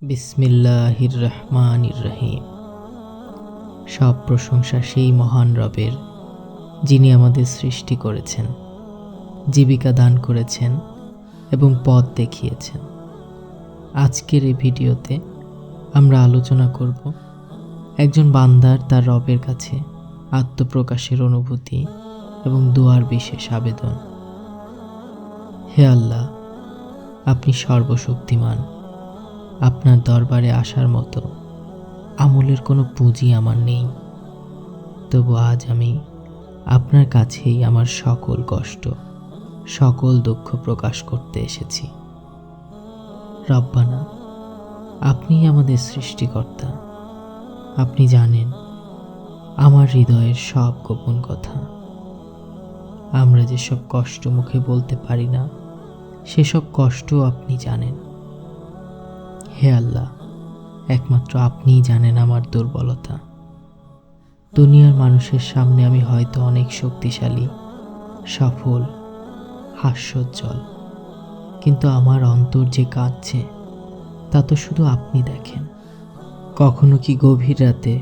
বিসমিল্লাহির রহমানির রহিম। সব প্রশংসা সেই মহান রবের, যিনি আমাদের সৃষ্টি করেছেন, জীবিকা দান করেছেন এবং পথ দেখিয়েছেন। আজকের এই ভিডিওতে আমরা আলোচনা করব একজন বান্দার তার রবের কাছে আত্মপ্রকাশের অনুভূতি এবং দুয়ার বিশেষ আবেদন। হে আল্লাহ, আপনি সর্বশক্তিমান। আপনার দরবারে আসার মতো আমলের কোনো পুঁজি আমার নেই, তবু আজ আমি আপনার কাছেই আমার সকল কষ্ট, সকল দুঃখ প্রকাশ করতে এসেছি। রব্বানা, আপনিই আমাদের সৃষ্টিকর্তা। আপনি জানেন আমার হৃদয়ের সব গোপন কথা। আমরা যেসব কষ্ট মুখে বলতে পারি না, সেসব কষ্টও আপনি জানেন। হে আল্লাহ, একমাত্র আপনিই জানেন আমার দুর্বলতা। দুনিয়ার মানুষের সামনে আমি হয়তো অনেক শক্তিশালী, সফল, হাস্যোজ্জ্বল, কিন্তু আমার অন্তর যে কাঁদছে তা তো শুধু আপনি দেখেন। কখনো কি গভীর রাতে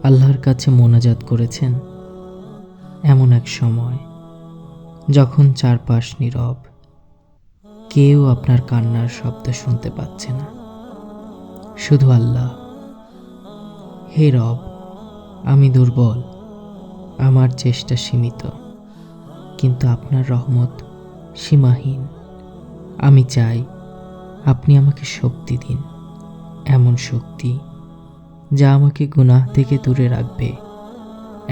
আল্লাহর কাছে মোনাজাত করেছেন? এমন এক সময় যখন চারপাশ নীরব, কেউ আপনার কান্নার শব্দ শুনতে পাচ্ছে না, শুধু আল্লাহ। হে রব, আমি দুর্বল, আমার চেষ্টা সীমিত, কিন্তু আপনার রহমত সীমাহীন। আমি চাই আপনি আমাকে শক্তি দিন, এমন শক্তি যা আমাকে গুনাহ থেকে দূরে রাখবে,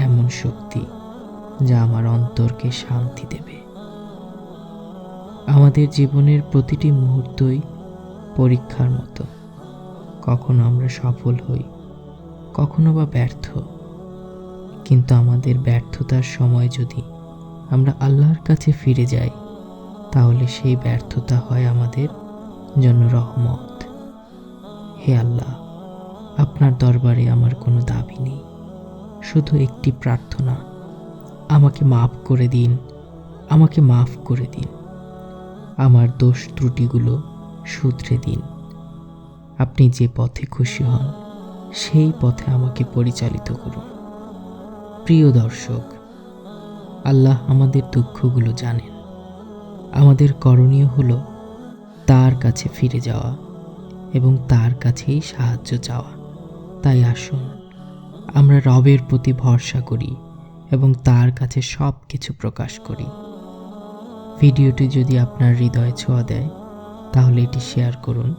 এমন শক্তি যা আমার অন্তরকে শান্তি দেবে। আমাদের জীবনের প্রতিটি মুহূর্তই পরীক্ষার মতো। কখনো আমরা সফল হই, কখনো বা ব্যর্থ, কিন্তু আমাদের ব্যর্থতার সময় যদি আমরা আল্লাহর কাছে ফিরে যাই, তাহলে সেই ব্যর্থতা হয় আমাদের জন্য রহমত। হে আল্লাহ, আপনার দরবারে আমার কোনো দাবি নেই, শুধু একটি প্রার্থনা। আমাকে মাফ করে দিন, আমাকে মাফ করে দিন। আমার দোষ ত্রুটিগুলো শুধরে দিন। আপনি যে পথে খুশি হন সেই পথে আমাকে পরিচালিত করুন। প্রিয় দর্শক, আল্লাহ আমাদের দুঃখগুলো জানেন। আমাদের করণীয় হলো তার কাছে ফিরে যাওয়া এবং তার কাছেই সাহায্য চাওয়া। তাই আসুন আমরা রবের প্রতি ভরসা করি এবং তার কাছে সব কিছু প্রকাশ করি। ভিডিওটি যদি আপনার হৃদয়ে ছোঁয়া দেয়, তাহলে এটি শেয়ার করুন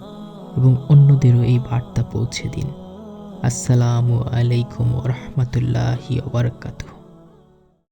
এবং অন্যদেরও এই বার্তা পৌঁছে দিন। আসসালামু আলাইকুম ওয়া রাহমাতুল্লাহি ওয়া বারাকাতুহু।